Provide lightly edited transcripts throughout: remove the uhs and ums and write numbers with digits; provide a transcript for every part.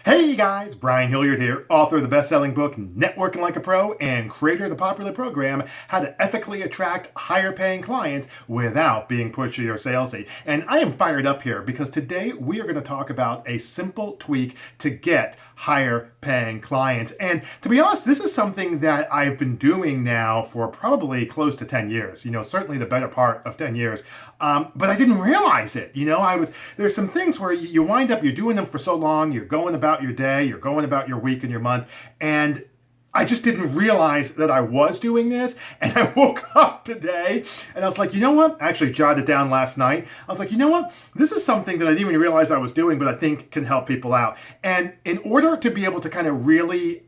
Hey guys, Brian Hilliard here, author of the best-selling book Networking Like a Pro and creator of the popular program How to Ethically Attract Higher Paying Clients Without Being Pushy or Salesy. And I am fired up here because today we are going to talk about a simple tweak to get higher paying clients. And to be honest, this is something that I've been doing now for probably close to 10 years, certainly the better part of 10 years. But I didn't realize it. There's some things where you wind up, you're doing them for so long, you're going about your day, you're going about your week and your month, and I just didn't realize that I was doing this. And I woke up today and I was like, you know what? I actually jotted it down last night. I was like, you know what? This is something that I didn't even realize I was doing, but I think can help people out. And in order to be able to kind of really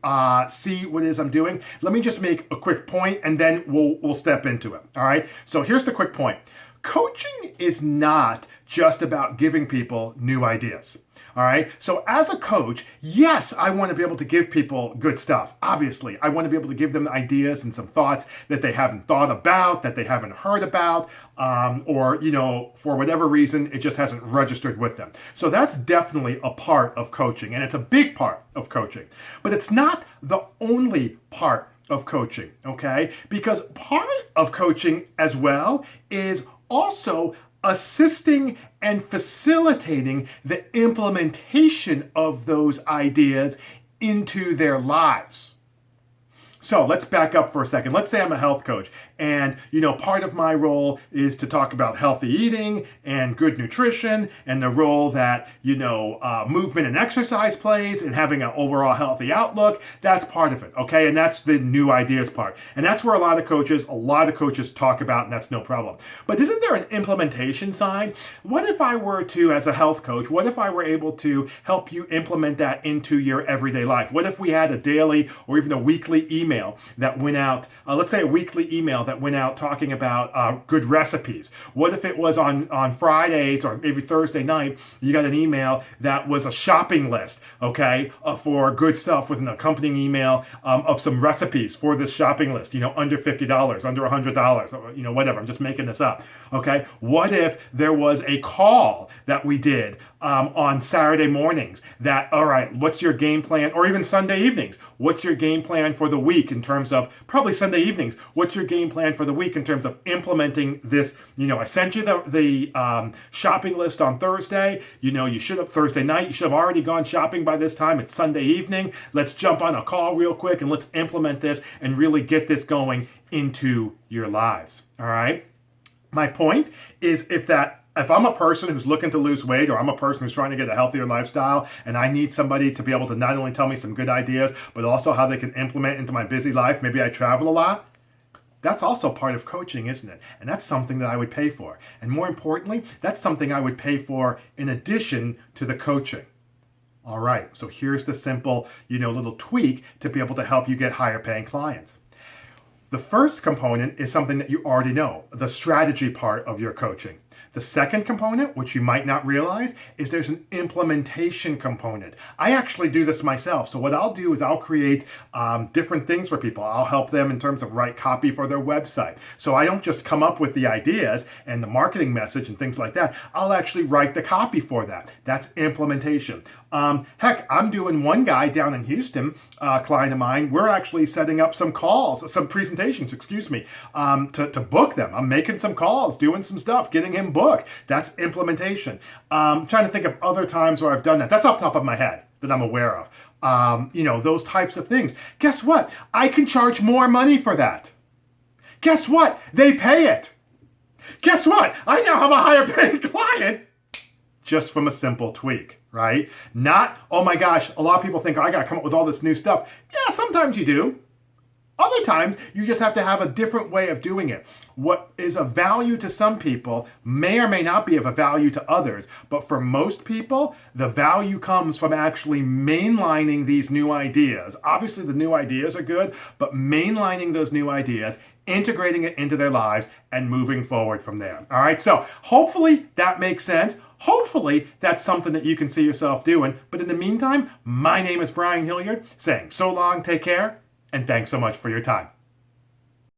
see what it is I'm doing, let me just make a quick point and then we'll step into it. All right. So here's the quick point. Coaching is not just about giving people new ideas. All right. So as a coach, yes, I want to be able to give people good stuff. Obviously, I want to be able to give them ideas and some thoughts that they haven't thought about, that they haven't heard about, or, for whatever reason, it just hasn't registered with them. So that's definitely a part of coaching, and it's a big part of coaching. But it's not the only part of coaching, okay? Because part of coaching as well is also assisting and facilitating the implementation of those ideas into their lives. So let's back up for a second. Let's say I'm a health coach and, part of my role is to talk about healthy eating and good nutrition and the role that, movement and exercise plays in having an overall healthy outlook. That's part of it, okay? And that's the new ideas part. And that's where a lot of coaches talk about, and that's no problem. But isn't there an implementation side? What if I were to, as a health coach, what if I were able to help you implement that into your everyday life? What if we had a daily or even a weekly email that went out, let's say a weekly email that went out talking about good recipes? What if it was on Fridays or maybe Thursday night, you got an email that was a shopping list, okay, for good stuff with an accompanying email of some recipes for this shopping list, under $50, under $100, whatever, I'm just making this up, okay? What if there was a call that we did on Saturday mornings that, all right, what's your game plan, or even Sunday evenings, what's your game plan for the week in terms of, probably Sunday evenings, what's your game plan for the week in terms of implementing this? I sent you the shopping list on Thursday. You should have, Thursday night, you should have already gone shopping by this time. It's Sunday evening. Let's jump on a call real quick and let's implement this and really get this going into your lives. All right. My point is if I'm a person who's looking to lose weight, or I'm a person who's trying to get a healthier lifestyle, and I need somebody to be able to not only tell me some good ideas, but also how they can implement into my busy life, maybe I travel a lot, that's also part of coaching, isn't it? And that's something that I would pay for. And more importantly, that's something I would pay for in addition to the coaching. All right, so here's the simple, little tweak to be able to help you get higher paying clients. The first component is something that you already know, the strategy part of your coaching. The second component, which you might not realize, is there's an implementation component. I actually do this myself. So what I'll do is I'll create different things for people. I'll help them in terms of write copy for their website. So I don't just come up with the ideas and the marketing message and things like that. I'll actually write the copy for that. That's implementation. Heck, I'm doing one guy down in Houston, a client of mine. We're actually setting up some calls, some presentations, to book them. I'm making some calls, doing some stuff, getting him booked. That's implementation. Trying to think of other times where I've done that. That's off the top of my head that I'm aware of. Those types of things. Guess what? I can charge more money for that. Guess what? They pay it. Guess what? I now have a higher paying client just from a simple tweak. Right? Not, oh my gosh, a lot of people think, I got to come up with all this new stuff. Yeah, sometimes you do. Other times, you just have to have a different way of doing it. What is of value to some people may or may not be of a value to others, but for most people, the value comes from actually mainlining these new ideas. Obviously, the new ideas are good, but mainlining those new ideas, integrating it into their lives, and moving forward from there. All right, so hopefully that makes sense. Hopefully that's something that you can see yourself doing. But in the meantime, my name is Brian Hilliard, saying so long, take care, and thanks so much for your time.